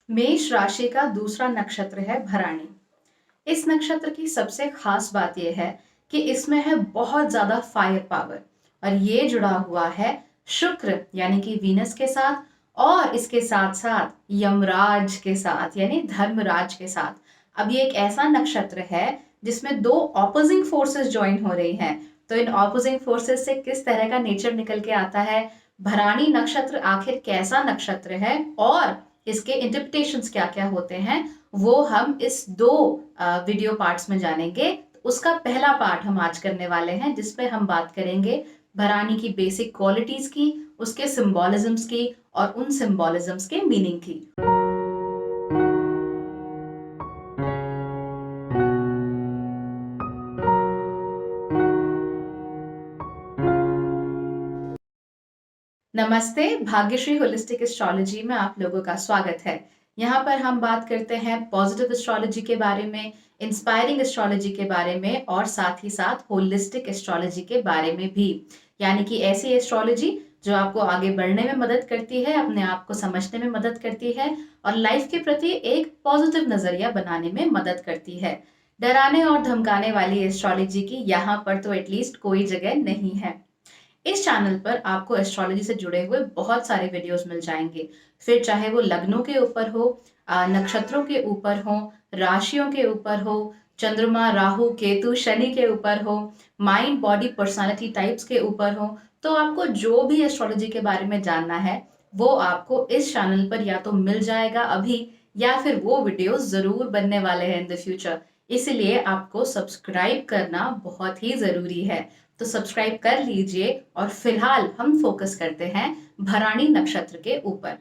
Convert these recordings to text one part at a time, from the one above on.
मेष राशि का दूसरा नक्षत्र है भराणी। इस नक्षत्र की सबसे खास बात यह है कि इसमें है बहुत ज्यादा फायर पावर और ये जुड़ा हुआ है शुक्र यानी कि वीनस के साथ और इसके साथ साथ यमराज के साथ यानी धर्मराज के साथ। अब ये एक ऐसा नक्षत्र है जिसमें दो ऑपोजिंग फोर्सेस ज्वाइन हो रही हैं। तो इन ऑपोजिंग फोर्सेस से किस तरह का नेचर निकल के आता है, भराणी नक्षत्र आखिर कैसा नक्षत्र है और इसके इंटरप्रिटेशंस क्या क्या होते हैं, वो हम इस दो वीडियो पार्ट्स में जानेंगे। उसका पहला पार्ट हम आज करने वाले हैं जिसपे हम बात करेंगे भरानी की बेसिक क्वालिटीज की, उसके सिंबोलिज्म्स की और उन सिंबोलिज्म्स के मीनिंग की। नमस्ते, भाग्यश्री होलिस्टिक एस्ट्रोलॉजी में आप लोगों का स्वागत है। यहाँ पर हम बात करते हैं पॉजिटिव एस्ट्रोलॉजी के बारे में, इंस्पायरिंग एस्ट्रोलॉजी के बारे में और साथ ही साथ होलिस्टिक एस्ट्रोलॉजी के बारे में भी। यानी कि ऐसी एस्ट्रोलॉजी जो आपको आगे बढ़ने में मदद करती है, अपने आप को समझने में मदद करती है और लाइफ के प्रति एक पॉजिटिव नजरिया बनाने में मदद करती है। डराने और धमकाने वाली एस्ट्रोलॉजी की यहाँ पर तो एटलीस्ट कोई जगह नहीं है। इस चैनल पर आपको एस्ट्रोलॉजी से जुड़े हुए बहुत सारे वीडियोस मिल जाएंगे, फिर चाहे वो लग्नों के ऊपर हो, नक्षत्रों के ऊपर हो, राशियों के ऊपर हो, चंद्रमा राहु केतु शनि के ऊपर हो, माइंड बॉडी पर्सनालिटी टाइप्स के ऊपर हो। तो आपको जो भी एस्ट्रोलॉजी के बारे में जानना है वो आपको इस चैनल पर या तो मिल जाएगा अभी, या फिर वो वीडियोस जरूर बनने वाले हैं इन द फ्यूचर। इसलिए आपको सब्सक्राइब करना बहुत ही जरूरी है। तो सब्सक्राइब कर लीजिए और फिलहाल हम फोकस करते हैं भराणी नक्षत्र के ऊपर।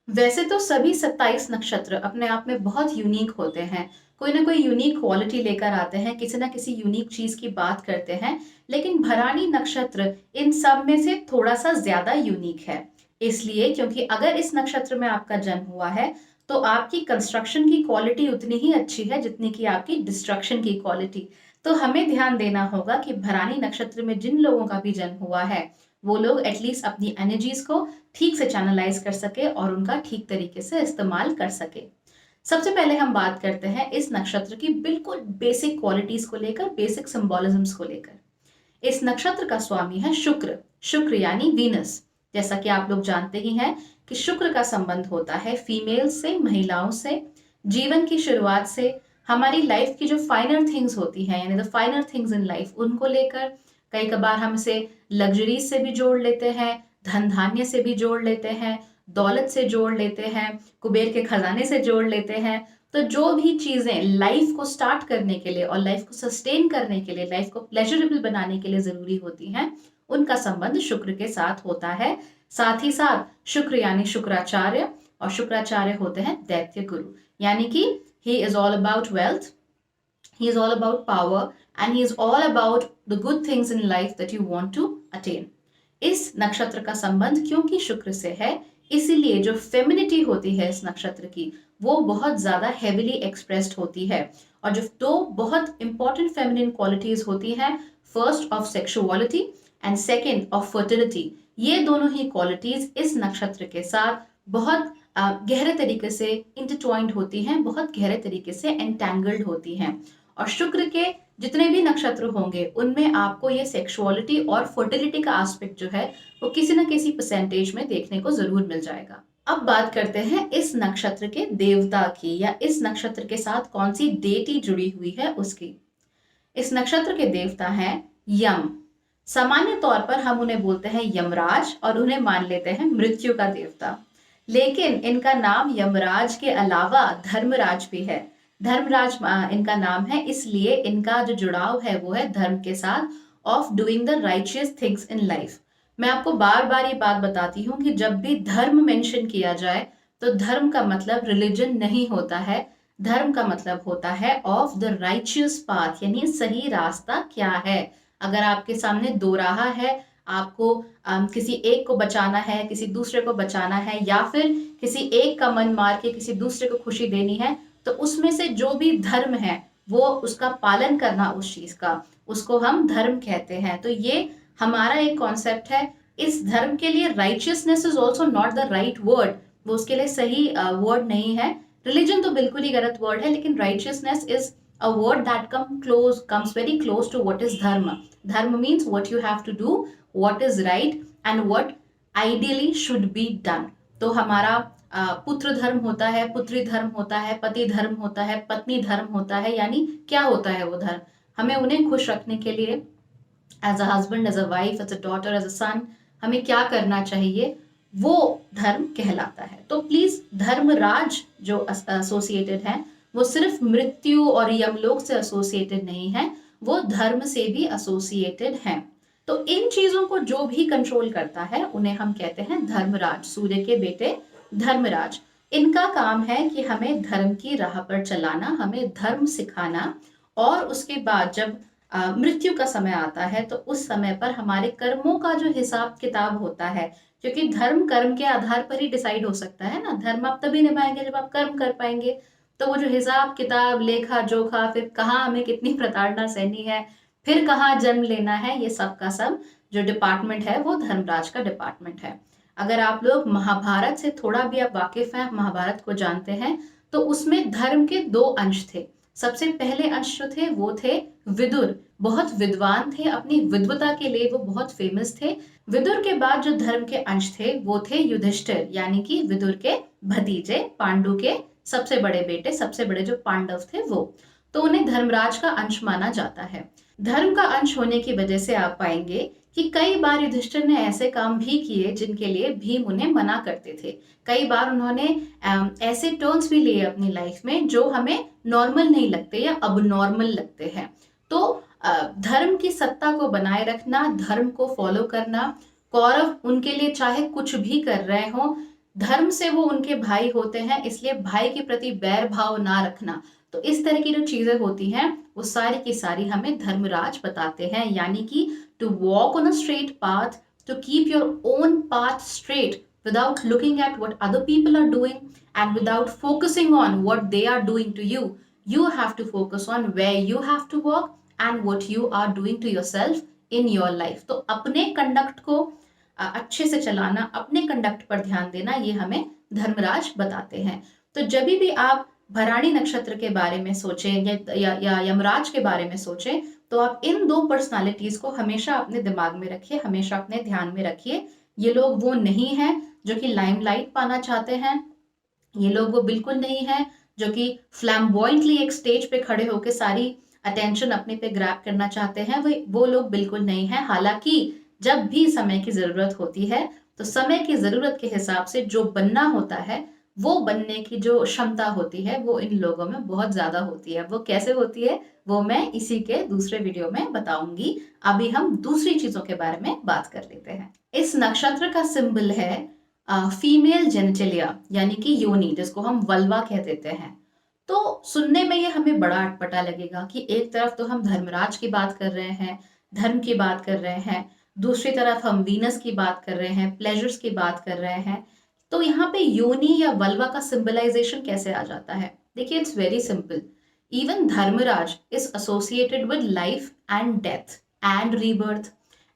वैसे तो सभी 27 नक्षत्र अपने आप में बहुत यूनिक होते हैं, कोई ना कोई यूनिक क्वालिटी लेकर आते हैं, किसी ना किसी यूनिक चीज की बात करते हैं। लेकिन भराणी नक्षत्र इन सब में से थोड़ा सा ज्यादा यूनिक है। इसलिए क्योंकि अगर इस नक्षत्र में आपका जन्म हुआ है तो आपकी कंस्ट्रक्शन की क्वालिटी उतनी ही अच्छी है जितनी की आपकी डिस्ट्रक्शन की क्वालिटी। तो हमें ध्यान देना होगा कि भराणी नक्षत्र में जिन लोगों का भी जन्म हुआ है वो लोग एटलीस्ट अपनी एनर्जीज को ठीक से चैनलाइज कर सके और उनका ठीक तरीके से इस्तेमाल कर सके। सबसे पहले हम बात करते हैं इस नक्षत्र की बिल्कुल बेसिक क्वालिटीज को लेकर, बेसिक सिंबोलिज्म्स को लेकर। इस नक्षत्र का स्वामी है शुक्र। शुक्र यानी वीनस। जैसा कि आप लोग जानते ही हैं कि शुक्र का संबंध होता है फीमेल से, महिलाओं से, जीवन की शुरुआत से, हमारी लाइफ की जो फाइनर थिंग्स होती हैं यानी द फाइनर थिंग्स इन लाइफ उनको लेकर। कई कबार हम इसे लग्जरीज से भी जोड़ लेते हैं, धन धान्य से भी जोड़ लेते हैं, दौलत से जोड़ लेते हैं, कुबेर के खजाने से जोड़ लेते हैं। तो जो भी चीजें लाइफ को स्टार्ट करने के लिए और लाइफ को सस्टेन करने के लिए, लाइफ को प्लेजरेबल बनाने के लिए जरूरी होती हैं, उनका संबंध शुक्र के साथ होता है। साथ ही साथ शुक्र यानी शुक्राचार्य, और शुक्राचार्य होते हैं दैत्य गुरु। यानी कि he is all about wealth, he is all about power and he is all about the good things in life that you want to attain। इस नक्षत्र का संबंध क्योंकि शुक्र से है, इसीलिए जो फेमिनिटी होती है इस नक्षत्र की वो बहुत ज्यादा हेविली एक्सप्रेस्ड होती है। और जो दो बहुत इंपॉर्टेंट फेमिनिन क्वालिटीज होती हैं, first of sexuality and second of fertility, ये दोनों ही क्वालिटीज इस नक्षत्र के साथ बहुत गहरे तरीके से इंटरट्वाइंड होती हैं, बहुत गहरे तरीके से एंटैंगल्ड होती हैं। और शुक्र के जितने भी नक्षत्र होंगे उनमें आपको ये सेक्सुअलिटी और फर्टिलिटी का एस्पेक्ट जो है वो किसी न किसी परसेंटेज में देखने को जरूर मिल जाएगा। अब बात करते हैं इस नक्षत्र के देवता की, या इस नक्षत्र के साथ कौन सी डेटी जुड़ी हुई है उसकी। इस नक्षत्र के देवता हैं यम। सामान्य तौर पर हम उन्हें बोलते हैं यमराज और उन्हें मान लेते हैं मृत्यु का देवता। लेकिन इनका नाम यमराज के अलावा धर्मराज भी है। धर्मराज इनका नाम है इसलिए इनका जो जुड़ाव है वो है धर्म के साथ, of doing the righteous things in life. मैं आपको बार बार ये बात बताती हूँ कि जब भी धर्म मेंशन किया जाए तो धर्म का मतलब रिलीजन नहीं होता है, धर्म का मतलब होता है ऑफ द राइचियस पाथ, यानी सही रास्ता क्या है। अगर आपके सामने दो राह है, आपको किसी एक को बचाना है, किसी दूसरे को बचाना है, या फिर किसी एक का मन मार के किसी दूसरे को खुशी देनी है, तो उसमें से जो भी धर्म है वो उसका पालन करना, उस चीज का, उसको हम धर्म कहते हैं। तो ये हमारा एक कॉन्सेप्ट है। इस धर्म के लिए righteousness is also not the right word, वो उसके लिए सही वर्ड नहीं है। रिलीजन तो बिल्कुल ही गलत वर्ड है, लेकिन righteousness is a word that comes very close to what is dharma. Dharma means what you have to do, what is right and what ideally should be done. तो हमारा पुत्र धर्म होता है, पुत्री धर्म होता है, पति धर्म होता है, पत्नी धर्म होता है। यानी क्या होता है वो धर्म? हमें उन्हें खुश रखने के लिए as a husband, as a wife, as a daughter, as a son, हमें क्या करना चाहिए, वो धर्म कहलाता है। तो प्लीज धर्मराज जो एसोसिएटेड है वो सिर्फ मृत्यु और यमलोक से एसोसिएटेड नहीं है, वो धर्म से भी एसोसिएटेड है। तो इन चीजों को जो भी कंट्रोल करता है उन्हें हम कहते हैं धर्मराज, सूर्य के बेटे धर्मराज। इनका काम है कि हमें धर्म की राह पर चलाना, हमें धर्म सिखाना, और उसके बाद जब मृत्यु का समय आता है तो उस समय पर हमारे कर्मों का जो हिसाब किताब होता है, क्योंकि धर्म कर्म के आधार पर ही डिसाइड हो सकता है ना। धर्म आप तभी निभाएंगे जब आप कर्म कर पाएंगे। तो वो जो हिसाब किताब, लेखा जोखा, फिर कहाँ हमें कितनी प्रताड़ना सहनी है, फिर कहाँ जन्म लेना है, ये सब का सब जो डिपार्टमेंट है वो धर्मराज का डिपार्टमेंट है। अगर आप लोग महाभारत से थोड़ा भी आप वाकिफ हैं, महाभारत को जानते हैं, तो उसमें धर्म के दो अंश थे। सबसे पहले अंश जो थे वो थे विदुर, बहुत विद्वान थे, अपनी विद्वता के लिए वो बहुत फेमस थे। विदुर के बाद जो धर्म के अंश थे वो थे युधिष्ठिर, यानी कि विदुर के भतीजे, पांडु के सबसे बड़े बेटे, सबसे बड़े जो पांडव थे वो। तो उन्हें धर्मराज का अंश माना जाता है। धर्म का अंश होने की वजह से आप पाएंगे कि कई बार युधिष्ठिर ने ऐसे काम भी किए जिनके लिए भीम उन्हें मना करते थे। कई बार उन्होंने ऐसे टर्न्स भी लिए अपनी लाइफ में जो हमें नॉर्मल नहीं लगते या अब नॉर्मल लगते हैं। तो धर्म की सत्ता को बनाए रखना, धर्म को फॉलो करना, कौरव उनके लिए चाहे कुछ भी कर रहे हो, धर्म से वो उनके भाई होते हैं, इसलिए भाई के प्रति बैर भाव ना रखना। तो इस तरह की जो चीजें होती हैं वो सारी की सारी हमें धर्मराज बताते हैं। यानी कि to walk on a straight path, to keep your own path straight without looking at what other people are doing and without focusing on what they are doing to you. You have to focus on where you have to walk and what you are doing to yourself in your life. तो अपने conduct को अच्छे से चलाना, अपने conduct पर ध्यान देना, ये हमें धर्मराज बताते हैं। तो जब भी आप भराणी नक्षत्र के बारे में सोचें या यमराज के बारे में सोचें, तो आप इन दो पर्सनालिटीज को हमेशा अपने दिमाग में रखिए, हमेशा अपने ध्यान में रखिए। ये लोग वो नहीं हैं जो कि लाइमलाइट पाना चाहते हैं, ये लोग वो बिल्कुल नहीं है जो कि फ्लैम्बॉयंटली एक स्टेज पे खड़े होकर सारी अटेंशन अपने पे ग्रैब करना चाहते हैं। वो लोग बिल्कुल नहीं है। हालांकि जब भी समय की जरूरत होती है तो समय की जरूरत के हिसाब से जो बनना होता है, वो बनने की जो क्षमता होती है वो इन लोगों में बहुत ज्यादा होती है। वो कैसे होती है वो मैं इसी के दूसरे वीडियो में बताऊंगी। अभी हम दूसरी चीजों के बारे में बात कर लेते हैं। इस नक्षत्र का सिंबल है फीमेल जेनिटलिया, यानी कि योनि, जिसको हम वल्वा कह देते हैं। तो सुनने में ये हमें बड़ा अटपटा लगेगा कि एक तरफ तो हम धर्मराज की बात कर रहे हैं, धर्म की बात कर रहे हैं, दूसरी तरफ हम वीनस की बात कर रहे हैं, प्लेजर्स की बात कर रहे हैं। तो यहाँ पे योनि या वल्वा का सिंबलाइजेशन कैसे आ जाता है? देखिए, it's very simple. Even Dharmaraj is associated with life and death and rebirth.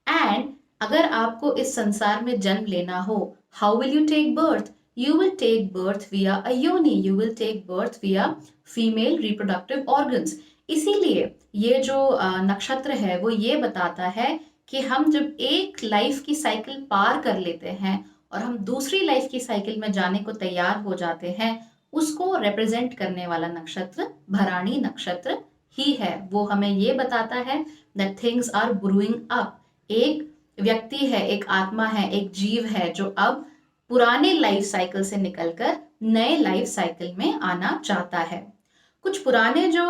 And अगर आपको इस संसार में जन्म लेना हो, how will you take birth? You will take birth via a yoni. You will take birth via female reproductive organs. इसीलिए ये जो नक्षत्र है वो ये बताता है कि हम जब एक लाइफ की साइकिल पार कर लेते हैं और हम दूसरी लाइफ की साइकिल में जाने को तैयार हो जाते हैं, उसको रिप्रेजेंट करने वाला नक्षत्र भराणी नक्षत्र ही है। वो हमें ये बताता है that things are brewing up. एक व्यक्ति है, एक आत्मा है, एक जीव है जो अब पुराने लाइफ साइकिल से निकलकर नए लाइफ साइकिल में आना चाहता है। कुछ पुराने जो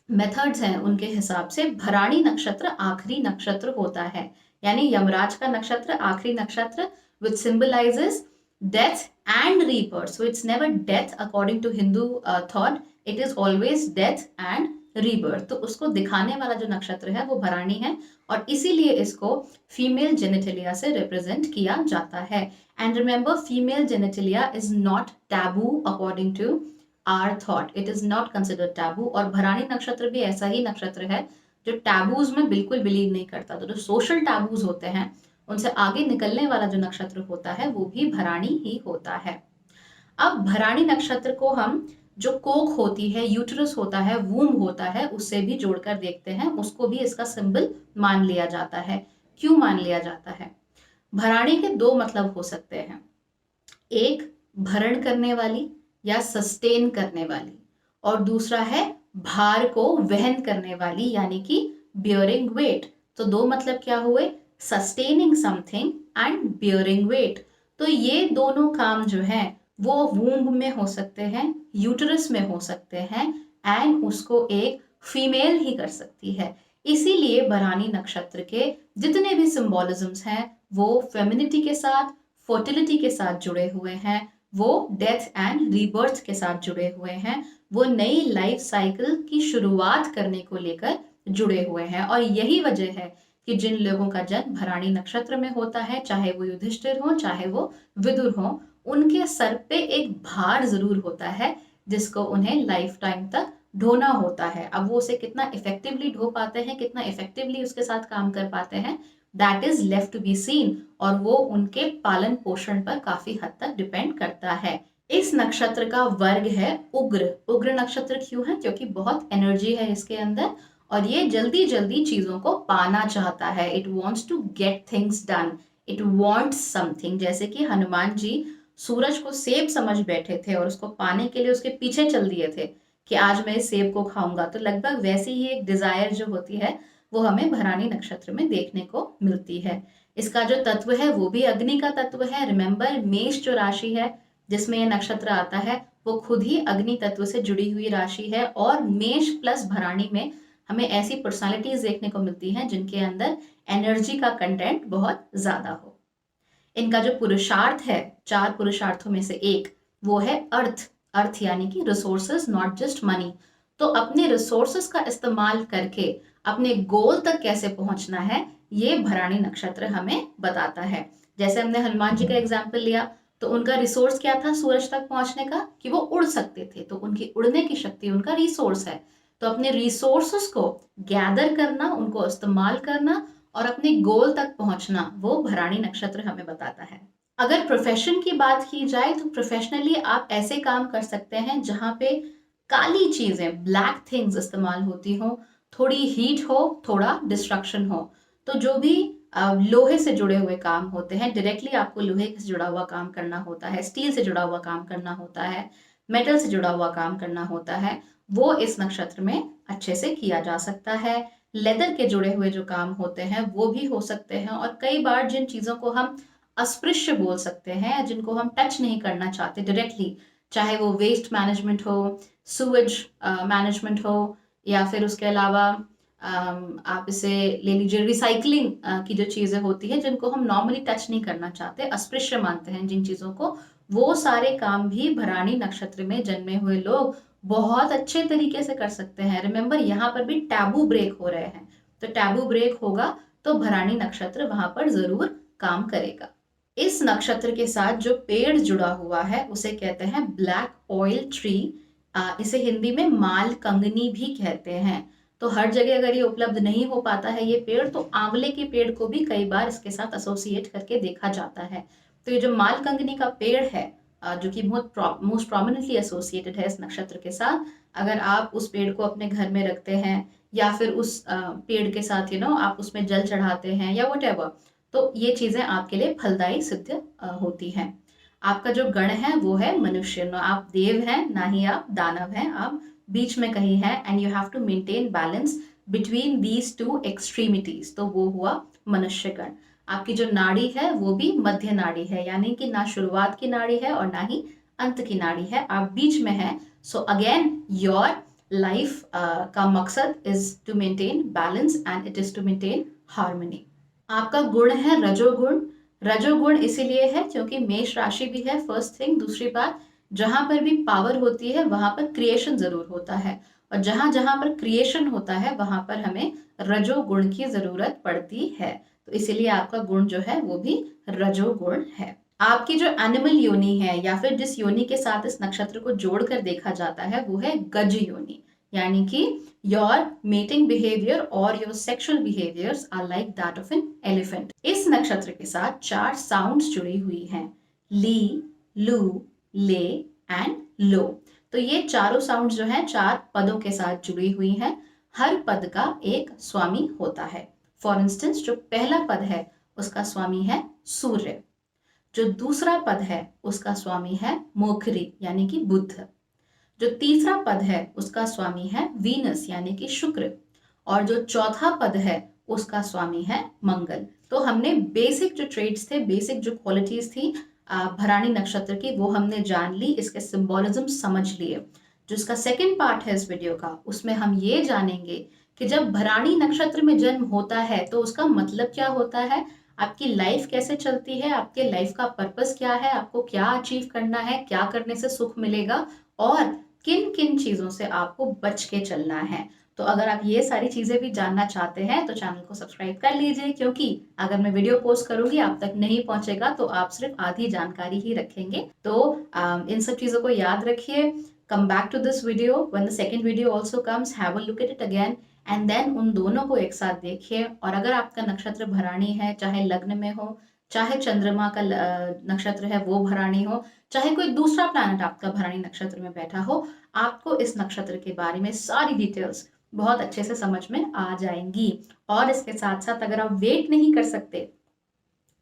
मेथड्स हैं उनके हिसाब से भराणी नक्षत्र आखिरी नक्षत्र होता है, यानी यमराज का नक्षत्र आखिरी नक्षत्र, which symbolizes death and rebirth. So it's never death according to Hindu thought. It is always death and rebirth. तो उसको दिखाने वाला जो नक्षत्र है वो भराणी है और इसीलिए इसको फीमेल जेनिटलिया से रिप्रेजेंट किया जाता है। And remember, female genitalia is not taboo according to our thought. It is not considered taboo. और भराणी नक्षत्र भी ऐसा ही नक्षत्र है जो टैबूज में बिल्कुल बिलीव नहीं करता। तो जो सोशल टैबूज होते हैं उनसे आगे निकलने वाला जो नक्षत्र होता है वो भी भराणी ही होता है। अब भराणी नक्षत्र को हम जो कोख होती है, यूटरस होता है, वूम होता है, उससे भी जोड़कर देखते हैं, उसको भी इसका सिंबल मान लिया जाता है। क्यों मान लिया जाता है? भराणी के दो मतलब हो सकते हैं, एक भरण करने वाली या सस्टेन करने वाली, और दूसरा है भार को वहन करने वाली, यानी कि बियरिंग वेट। तो दो मतलब क्या हुए? Sustaining something and bearing weight. तो ये दोनों काम जो है वो वूम्ब में हो सकते हैं, यूटरस में हो सकते हैं, एंड उसको एक फीमेल ही कर सकती है। इसीलिए भराणी नक्षत्र के जितने भी सिंबोलिज्म्स हैं वो फेमिनिटी के साथ, फर्टिलिटी के साथ जुड़े हुए हैं, वो डेथ एंड रीबर्थ के साथ जुड़े हुए हैं, वो नई लाइफ साइकिल की शुरुआत करने को लेकर जुड़े हुए हैं। और यही वजह है कि जिन लोगों का जन्म भराणी नक्षत्र में होता है, चाहे वो युधिष्ठिर हो, चाहे वो विदुर हो, उनके सर पे एक भार जरूर होता है जिसको उन्हें लाइफ टाइम तक ढोना होता है। अब वो उसे कितना इफेक्टिवली ढो पाते हैं, कितना इफेक्टिवली उसके साथ काम कर पाते हैं, that is left to be seen, और वो उनके पालन पोषण पर काफी हद तक डिपेंड करता है। इस नक्षत्र का वर्ग है उग्र। उग्र नक्षत्र क्यों है? क्योंकि बहुत एनर्जी है इसके अंदर, और ये जल्दी जल्दी चीजों को पाना चाहता है। It wants to get things done, it wants something. जैसे कि हनुमान जी सूरज को सेब समझ बैठे थे और उसको पाने के लिए उसके पीछे चल दिए थे कि आज मैं इस सेब को खाऊंगा, तो लगभग वैसी ही एक डिजायर जो होती है वो हमें भराणी नक्षत्र में देखने को मिलती है। इसका जो तत्व है वो भी अग्नि का तत्व है। रिमेंबर, मेष जो राशि है जिसमें यह नक्षत्र आता है वो खुद ही अग्नि तत्व से जुड़ी हुई राशि है, और मेष प्लस भराणी में हमें ऐसी पर्सनालिटीज देखने को मिलती हैं जिनके अंदर एनर्जी का कंटेंट बहुत ज्यादा हो। इनका जो पुरुषार्थ है, 4 पुरुषार्थों में से एक, वो है अर्थ। अर्थ यानी कि रिसोर्सेज, नॉट जस्ट मनी। तो अपने रिसोर्सेज का इस्तेमाल करके अपने गोल तक कैसे पहुंचना है, ये भराणी नक्षत्र हमें बताता है। जैसे हमने हनुमान जी का एग्जाम्पल लिया, तो उनका रिसोर्स क्या था सूरज तक पहुंचने का? कि वो उड़ सकते थे, तो उनकी उड़ने की शक्ति उनका रिसोर्स है। तो अपने रिसोर्सेस को गैदर करना, उनको इस्तेमाल करना और अपने गोल तक पहुंचना, वो भराणी नक्षत्र हमें बताता है। अगर प्रोफेशन की बात की जाए तो प्रोफेशनली आप ऐसे काम कर सकते हैं जहां पे काली चीजें, ब्लैक थिंग्स इस्तेमाल होती हो, थोड़ी हीट हो, थोड़ा डिस्ट्रक्शन हो। तो जो भी लोहे से जुड़े हुए काम होते हैं, डायरेक्टली आपको लोहे से जुड़ा हुआ काम करना होता है, स्टील से जुड़ा हुआ काम करना होता है, मेटल से जुड़ा हुआ काम करना होता है, वो इस नक्षत्र में अच्छे से किया जा सकता है। लेदर के जुड़े हुए जो काम होते हैं वो भी हो सकते हैं, और कई बार जिन चीजों को हम अस्पृश्य बोल सकते हैं, जिनको हम टच नहीं करना चाहते डायरेक्टली, चाहे वो वेस्ट मैनेजमेंट हो, सुवेज मैनेजमेंट हो, या फिर उसके अलावा आप इसे ले लीजिए रिसाइकलिंग की जो चीजें होती है जिनको हम नॉर्मली टच नहीं करना चाहते, अस्पृश्य मानते हैं जिन चीजों को, वो सारे काम भी भराणी नक्षत्र में जन्मे हुए लोग बहुत अच्छे तरीके से कर सकते हैं। रिमेंबर, यहाँ पर भी टैबू ब्रेक हो रहे हैं, तो टैबू ब्रेक होगा तो भराणी नक्षत्र वहां पर जरूर काम करेगा। इस नक्षत्र के साथ जो पेड़ जुड़ा हुआ है उसे कहते हैं ब्लैक ऑयल ट्री। इसे हिंदी में माल कंगनी भी कहते हैं। तो हर जगह अगर ये उपलब्ध नहीं हो पाता है ये पेड़, तो आंवले के पेड़ को भी कई बार इसके साथ एसोसिएट करके देखा जाता है। तो ये जो माल कंगनी का पेड़ है, जो कि मोस्ट प्रोमिनेंटली एसोसिएटेड है इस नक्षत्र के साथ, अगर आप उस पेड़ को अपने घर में रखते हैं या फिर उस पेड़ के साथ आप उसमें जल चढ़ाते हैं या वट, तो ये चीजें आपके लिए फलदायी सिद्ध होती हैं। आपका जो गण है वो है मनुष्य। ना आप देव हैं ना ही आप दानव हैं, आप बीच में कहीं हैं, and you have to maintain balance between these two extremities. तो वो हुआ मनुष्य गण। आपकी जो नाड़ी है वो भी मध्य नाड़ी है, यानी कि ना शुरुआत की नाड़ी है और ना ही अंत की नाड़ी है, आप बीच में है। सो अगेन योर लाइफ का मकसद is to maintain balance and it is to maintain harmony. आपका गुण है रजोगुण। रजोगुण इसीलिए है क्योंकि मेष राशि भी है, फर्स्ट थिंग। दूसरी बात, जहां पर भी पावर होती है वहां पर क्रिएशन जरूर होता है, और जहां जहां पर क्रिएशन होता है वहां पर हमें रजोगुण की जरूरत पड़ती है। तो इसीलिए आपका गुण जो है वो भी रजोगुण है। आपकी जो एनिमल योनि है या फिर जिस योनि के साथ इस नक्षत्र को जोड़कर देखा जाता है वो है गज योनि। यानी कि योर मेटिंग बिहेवियर और your sexual behaviours are like that of an elephant. इस नक्षत्र के साथ 4 साउंड्स जुड़ी हुई हैं, ली, लू, ले एंड लो। तो ये चारों साउंड्स जो हैं 4 पदों के साथ जुड़ी हुई हैं। हर पद का एक स्वामी होता है। फॉर इंस्टेंस जो पहला पद है उसका स्वामी है सूर्य, जो दूसरा पद है उसका स्वामी है मोखरी यानी कि बुध, जो तीसरा पद है उसका स्वामी है वीनस यानी कि शुक्र, और जो चौथा पद है उसका स्वामी है मंगल। तो हमने बेसिक जो ट्रेड्स थे, बेसिक जो क्वालिटीज थी भराणी नक्षत्र की, वो हमने जान ली, इसके सिंबोलिज्म समझ लिए। जो इसका सेकंड पार्ट है इस वीडियो का, उसमें हम ये जानेंगे कि जब भराणी नक्षत्र में जन्म होता है तो उसका मतलब क्या होता है, आपकी लाइफ कैसे चलती है, आपके लाइफ का पर्पस क्या है, आपको क्या अचीव करना है, क्या करने से सुख मिलेगा, और किन किन चीजों से आपको बच के चलना है। तो अगर आप ये सारी चीजें भी जानना चाहते हैं तो चैनल को सब्सक्राइब कर लीजिए, क्योंकि अगर मैं वीडियो पोस्ट करूंगी आप तक नहीं पहुंचेगा तो आप सिर्फ आधी जानकारी ही रखेंगे। तो इन सब चीजों को याद रखिए। Come back to this video when the second video also comes, have a look at it again and then उन दोनों को एक साथ देखिए। और अगर आपका नक्षत्र भराणी है, चाहे लग्न में हो, चाहे चंद्रमा का नक्षत्र है वो भराणी हो, चाहे कोई दूसरा प्लैनेट आपका भराणी नक्षत्र में बैठा हो, आपको इस नक्षत्र के बारे में सारी डिटेल्स बहुत अच्छे से समझ में आ जाएंगी। और इसके साथ साथ अगर आप वेट नहीं कर सकते,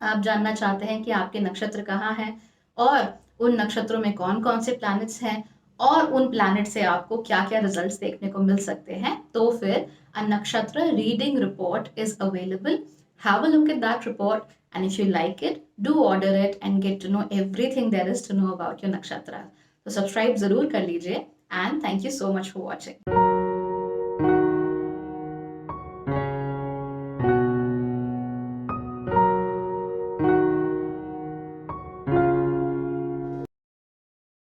आप जानना चाहते हैं कि आपके नक्षत्र कहाँ है और उन नक्षत्रों में कौन कौन से प्लैनेट्स हैं और उन प्लैनेट से आपको क्या क्या रिजल्ट्स देखने को मिल सकते हैं, तो फिर अ नक्षत्र reading report is available. Have a look at that report and if you like it, do order it and get to know everything there is to know about your nakshatra. So subscribe जरूर कर लीजिए and thank you so much for watching.